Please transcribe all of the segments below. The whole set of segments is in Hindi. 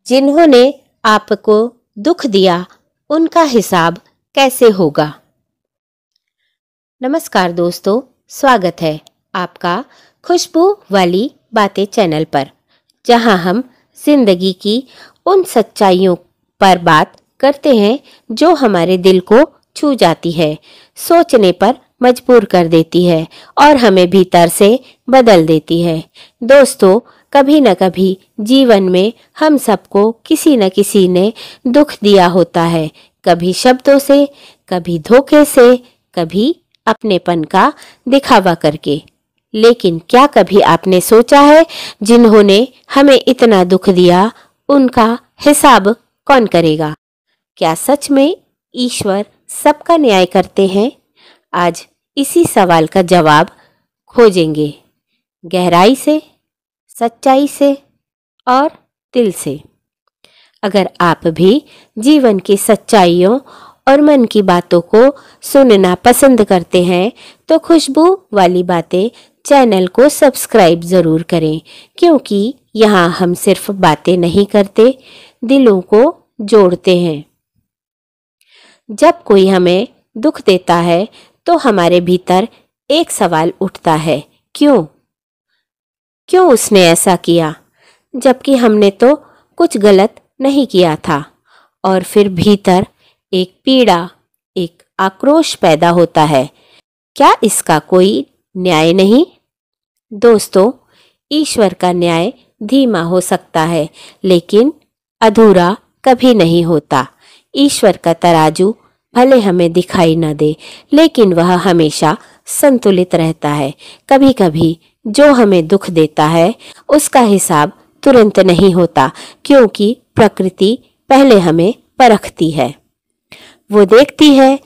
जिन्होंने आपको दुख दिया उनका हिसाब कैसे होगा। नमस्कार दोस्तों, स्वागत है आपका खुशबू वाली बातें चैनल पर, जहां हम जिंदगी की उन सच्चाइयों पर बात करते हैं जो हमारे दिल को छू जाती है, सोचने पर मजबूर कर देती है और हमें भीतर से बदल देती है। दोस्तों, कभी न कभी जीवन में हम सबको किसी न किसी ने दुख दिया होता है, कभी शब्दों से, कभी धोखे से, कभी अपनेपन का दिखावा करके। लेकिन क्या कभी आपने सोचा है, जिन्होंने हमें इतना दुख दिया उनका हिसाब कौन करेगा? क्या सच में ईश्वर सबका न्याय करते हैं? आज इसी सवाल का जवाब खोजेंगे, गहराई से, सच्चाई से और दिल से। अगर आप भी जीवन की सच्चाइयों और मन की बातों को सुनना पसंद करते हैं तो खुशबू वाली बातें चैनल को सब्सक्राइब ज़रूर करें, क्योंकि यहाँ हम सिर्फ बातें नहीं करते, दिलों को जोड़ते हैं। जब कोई हमें दुख देता है तो हमारे भीतर एक सवाल उठता है, क्यों उसने ऐसा किया, जबकि हमने तो कुछ गलत नहीं किया था। और फिर भीतर एक पीड़ा, एक आक्रोश पैदा होता है, क्या इसका कोई न्याय नहीं? दोस्तों, ईश्वर का न्याय धीमा हो सकता है, लेकिन अधूरा कभी नहीं होता। ईश्वर का तराजू भले हमें दिखाई न दे, लेकिन वह हमेशा संतुलित रहता है। कभी कभी जो हमें दुख देता है उसका हिसाब तुरंत नहीं होता, क्योंकि प्रकृति पहले हमें परखती है। वो देखती है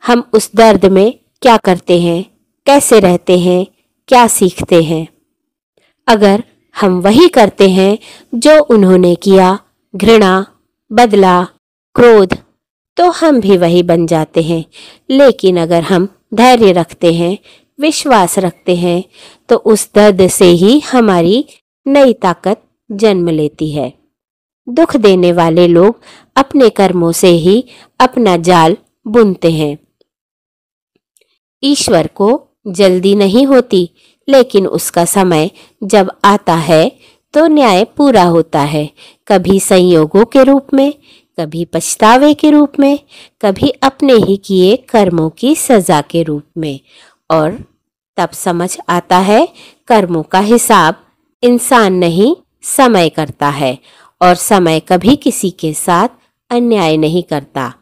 हम उस दर्द में क्या करते हैं, कैसे रहते हैं, क्या सीखते हैं। अगर हम वही करते हैं जो उन्होंने किया, घृणा, बदला, क्रोध, तो हम भी वही बन जाते हैं। लेकिन अगर हम धैर्य रखते हैं, विश्वास रखते हैं, तो उस दर्द से ही हमारी नई ताकत जन्म लेती है। दुख देने वाले लोग अपने कर्मों से ही अपना जाल बुनते हैं। ईश्वर को जल्दी नहीं होती, लेकिन उसका समय जब आता है तो न्याय पूरा होता है, कभी संयोगों के रूप में, कभी पछतावे के रूप में, कभी अपने ही किए कर्मों की सजा के रूप में। और तब समझ आता है, कर्मों का हिसाब इंसान नहीं, समय करता है, और समय कभी किसी के साथ अन्याय नहीं करता।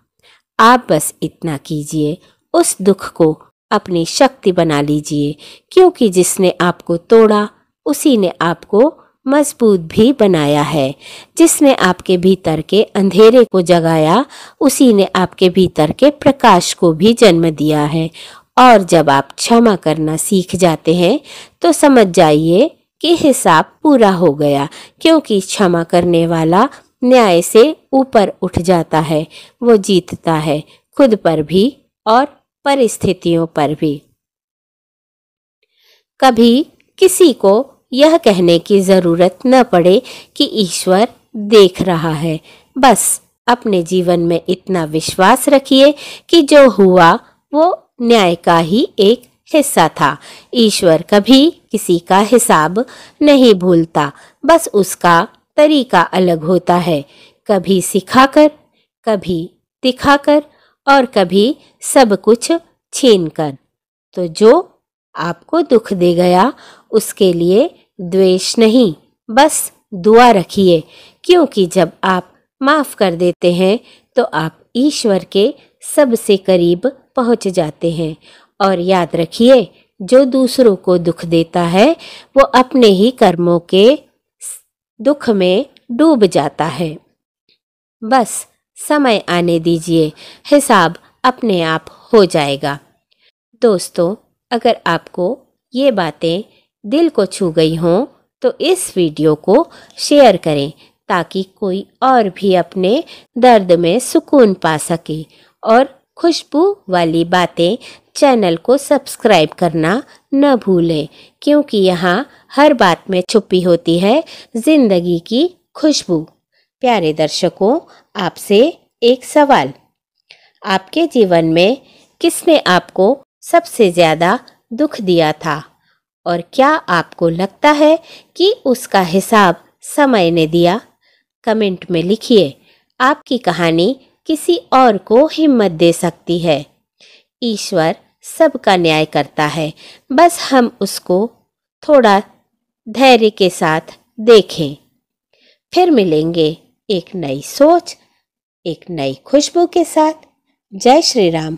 आप बस इतना कीजिए, उस दुख को अपनी शक्ति बना लीजिए, क्योंकि जिसने आपको तोड़ा उसी ने आपको मजबूत भी बनाया है। जिसने आपके भीतर के अंधेरे को जगाया उसी ने आपके भीतर के प्रकाश को भी जन्म दिया है। और जब आप क्षमा करना सीख जाते हैं तो समझ जाइए कि हिसाब पूरा हो गया, क्योंकि क्षमा करने वाला न्याय से ऊपर उठ जाता है। वो जीतता है, खुद पर भी और परिस्थितियों पर भी। कभी किसी को यह कहने की जरूरत न पड़े कि ईश्वर देख रहा है। बस अपने जीवन में इतना विश्वास रखिए कि जो हुआ वो न्याय का ही एक हिस्सा था। ईश्वर कभी किसी का हिसाब नहीं भूलता, बस उसका तरीका अलग होता है, कभी सिखाकर, कभी दिखाकर और कभी सब कुछ छीनकर। तो जो आपको दुख दे गया उसके लिए द्वेष नहीं, बस दुआ रखिए, क्योंकि जब आप माफ कर देते हैं तो आप ईश्वर के सबसे करीब पहुंच जाते हैं। और याद रखिए, जो दूसरों को दुख देता है वो अपने ही कर्मों के दुख में डूब जाता है। बस समय आने दीजिए, हिसाब अपने आप हो जाएगा। दोस्तों, अगर आपको ये बातें दिल को छू गई हों तो इस वीडियो को शेयर करें, ताकि कोई और भी अपने दर्द में सुकून पा सके। और खुशबू वाली बातें चैनल को सब्सक्राइब करना न भूलें, क्योंकि यहाँ हर बात में छुपी होती है जिंदगी की खुशबू। प्यारे दर्शकों, आपसे एक सवाल। आपके जीवन में किसने आपको सबसे ज़्यादा दुख दिया था और क्या आपको लगता है कि उसका हिसाब समय ने दिया? कमेंट में लिखिए। आपकी कहानी किसी और को हिम्मत दे सकती है। ईश्वर सबका न्याय करता है, बस हम उसको थोड़ा धैर्य के साथ देखें। फिर मिलेंगे एक नई सोच, एक नई खुशबू के साथ। जय श्री राम।